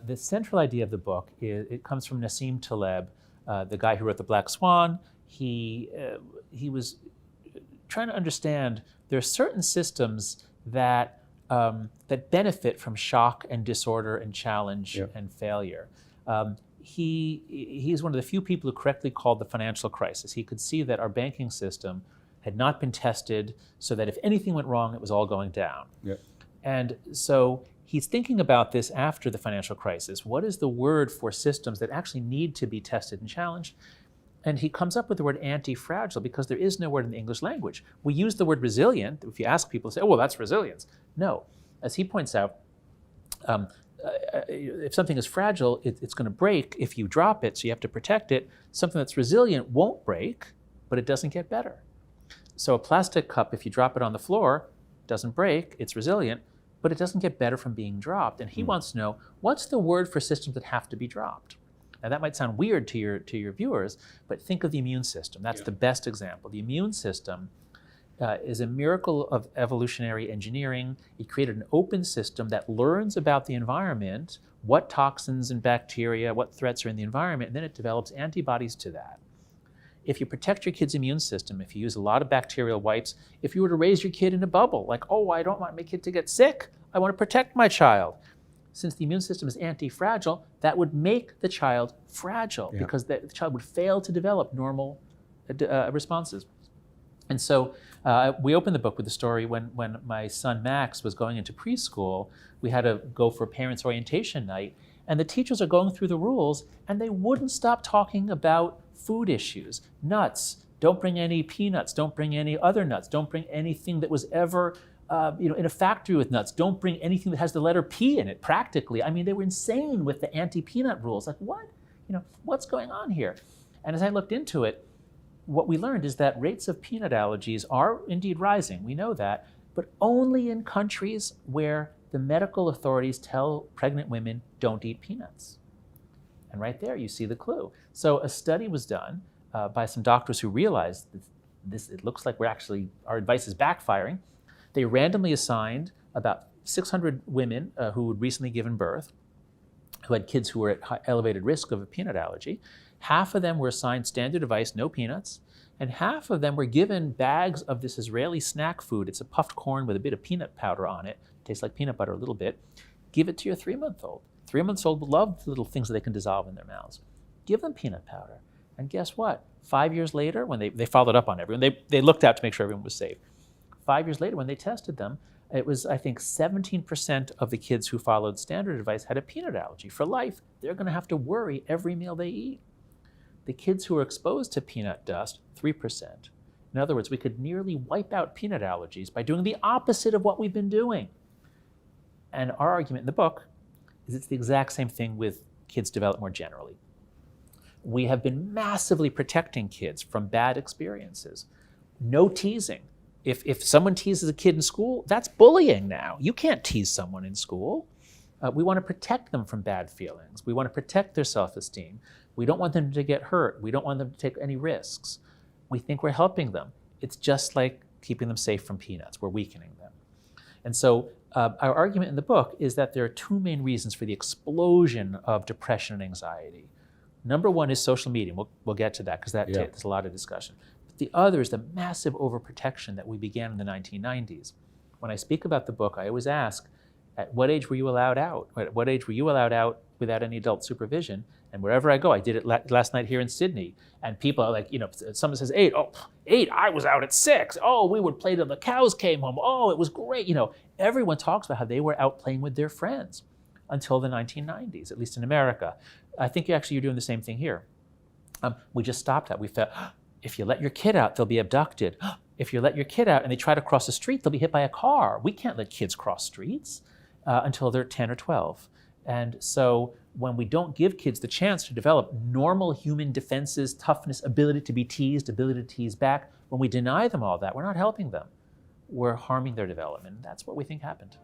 The central idea of the book it comes from Nassim Taleb, the guy who wrote The Black Swan. He was trying to understand there are certain systems that benefit from shock and disorder and challenge and failure. He's one of the few people who correctly called the financial crisis. He could see that our banking system had not been tested so that if anything went wrong, it was all going down. Yep. And so he's thinking about this after the financial crisis. What is the word for systems that actually need to be tested and challenged? And he comes up with the word anti-fragile because there is no word in the English language. We use the word resilient. If you ask people, say, oh, well, that's resilience. No. As he points out, if something is fragile, it's going to break if you drop it, so you have to protect it. Something that's resilient won't break, but it doesn't get better. So a plastic cup, if you drop it on the floor, doesn't break, it's resilient, but it doesn't get better from being dropped. And he wants to know, what's the word for systems that have to be dropped? Now that might sound weird to your viewers, but think of the immune system. That's the best example. The immune system is a miracle of evolutionary engineering. It created an open system that learns about the environment, what toxins and bacteria, what threats are in the environment, and then it develops antibodies to that. If you protect your kid's immune system, if you use a lot of bacterial wipes, if you were to raise your kid in a bubble, like, oh, I don't want my kid to get sick, I want to protect my child. Since the immune system is anti-fragile, that would make the child fragile because the child would fail to develop normal responses. And so we opened the book with the story when my son Max was going into preschool, we had to go for parents' orientation night, and the teachers are going through the rules, and they wouldn't stop talking about food issues, nuts, don't bring any peanuts, don't bring any other nuts, don't bring anything that was ever in a factory with nuts, don't bring anything that has the letter P in it, practically. I mean, they were insane with the anti-peanut rules. Like, what? What's going on here? And as I looked into it, what we learned is that rates of peanut allergies are indeed rising. We know that, but only in countries where the medical authorities tell pregnant women, don't eat peanuts. And right there, you see the clue. So a study was done by some doctors who realized that it looks like our advice is backfiring. They randomly assigned about 600 women who had recently given birth, who had kids who were at elevated risk of a peanut allergy. Half of them were assigned standard advice, no peanuts, and half of them were given bags of this Israeli snack food. It's a puffed corn with a bit of peanut powder on it. Tastes like peanut butter a little bit. Give it to your 3-month-old. 3-month-old love the little things that they can dissolve in their mouths. Give them peanut powder. And guess what? 5 years later, when they followed up on everyone, they looked out to make sure everyone was safe. 5 years later, when they tested them, it was, I think, 17% of the kids who followed standard advice had a peanut allergy. For life, they're going to have to worry every meal they eat. The kids who were exposed to peanut dust, 3%. In other words, we could nearly wipe out peanut allergies by doing the opposite of what we've been doing. And our argument in the book is it's the exact same thing with kids develop more generally. We have been massively protecting kids from bad experiences. No teasing. If someone teases a kid in school, that's bullying now. You can't tease someone in school. We want to protect them from bad feelings. We want to protect their self-esteem. We don't want them to get hurt. We don't want them to take any risks. We think we're helping them. It's just like keeping them safe from peanuts. We're weakening them. And so our argument in the book is that there are two main reasons for the explosion of depression and anxiety. Number one is social media. We'll get to that because there's a lot of discussion. But the other is the massive overprotection that we began in the 1990s. When I speak about the book, I always ask, at what age were you allowed out? At what age were you allowed out without any adult supervision? And wherever I go, I did it last night here in Sydney. And people are like, someone says 8. Oh, 8, I was out at 6. Oh, we would play till the cows came home. Oh, it was great. Everyone talks about how they were out playing with their friends until the 1990s, at least in America. I think you're doing the same thing here. We just stopped that. We felt, if you let your kid out, they'll be abducted. If you let your kid out and they try to cross the street, they'll be hit by a car. We can't let kids cross streets until they're 10 or 12. And so when we don't give kids the chance to develop normal human defenses, toughness, ability to be teased, ability to tease back, when we deny them all that, we're not helping them. We're harming their development. That's what we think happened.